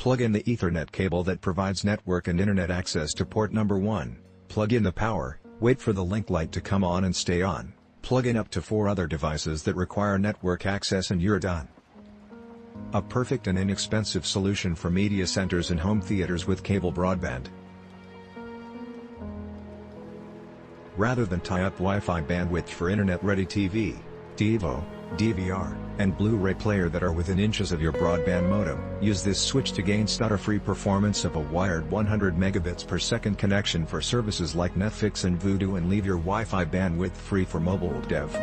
Plug in the Ethernet cable that provides network and internet access to port number 1, plug in the power, wait for the link light to come on and stay on, plug in up to 4 other devices that require network access and you're done. A perfect and inexpensive solution for media centers and home theaters with cable broadband. Rather than tie up Wi-Fi bandwidth for internet-ready TV, TiVo, DVR, and Blu-ray player that are within inches of your broadband modem, use this switch to gain stutter-free performance of a wired 100 megabits per second connection for services like Netflix and Vudu and leave your Wi-Fi bandwidth free for mobile dev.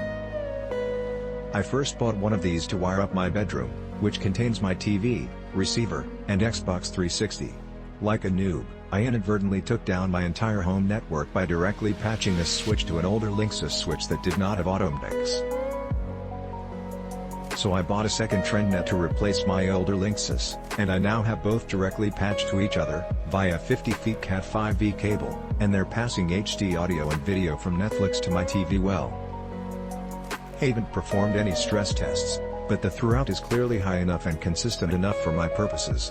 I first bought one of these to wire up my bedroom, which contains my TV, receiver, and Xbox 360. Like a noob, I inadvertently took down my entire home network by directly patching this switch to an older Linksys switch that did not have automix. So I bought a second TRENDnet to replace my older Linksys, and I now have both directly patched to each other, via 50 feet Cat 5e cable, and they're passing HD audio and video from Netflix to my TV well. Haven't performed any stress tests, but the throughout is clearly high enough and consistent enough for my purposes.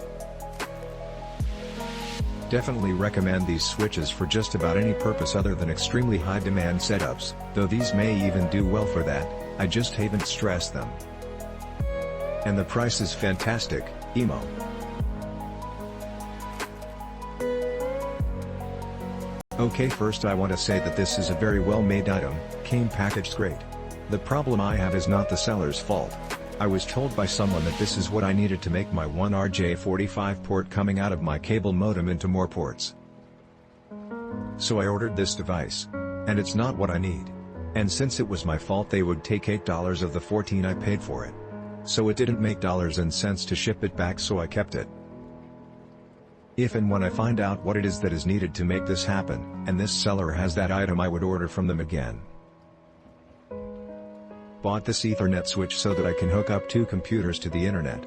Definitely recommend these switches for just about any purpose other than extremely high demand setups, though these may even do well for that, I just haven't stressed them. And the price is fantastic, emo. Okay, first I want to say that this is a very well made item, came packaged great. The problem I have is not the seller's fault. I was told by someone that this is what I needed to make my 1RJ45 port coming out of my cable modem into more ports. So I ordered this device. And it's not what I need. And since it was my fault, they would take $8 of the $14 I paid for it. So it didn't make dollars and cents to ship it back, so I kept it. If and when I find out what it is that is needed to make this happen, and this seller has that item, I would order from them again. Bought this Ethernet switch so that I can hook up 2 computers to the internet.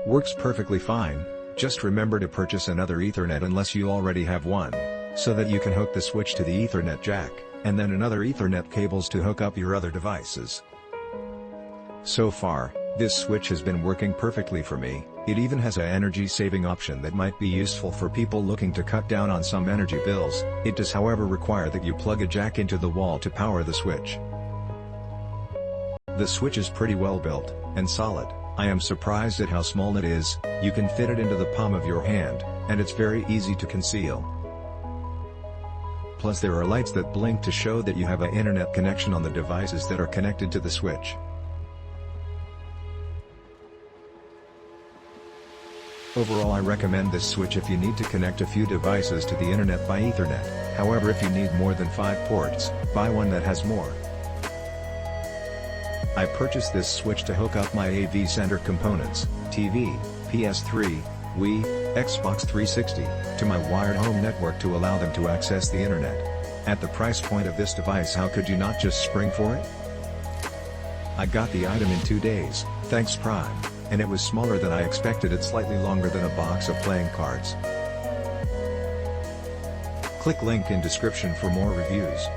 Works perfectly fine, just remember to purchase another Ethernet unless you already have one, so that you can hook the switch to the Ethernet jack, and then another Ethernet cables to hook up your other devices. So far, this switch has been working perfectly for me. It even has an energy saving option that might be useful for people looking to cut down on some energy bills. It does however require that you plug a jack into the wall to power the switch. The switch is pretty well built, and solid. I am surprised at how small it is. You can fit it into the palm of your hand, and it's very easy to conceal. Plus there are lights that blink to show that you have an internet connection on the devices that are connected to the switch. Overall, I recommend this switch if you need to connect a few devices to the internet by Ethernet. However, if you need more than 5 ports, buy one that has more. I purchased this switch to hook up my AV center components, TV, PS3, Wii, Xbox 360, to my wired home network to allow them to access the internet. At the price point of this device, how could you not just spring for it? I got the item in 2 days, thanks Prime. And it was smaller than I expected. It's slightly longer than a box of playing cards. Click link in description for more reviews.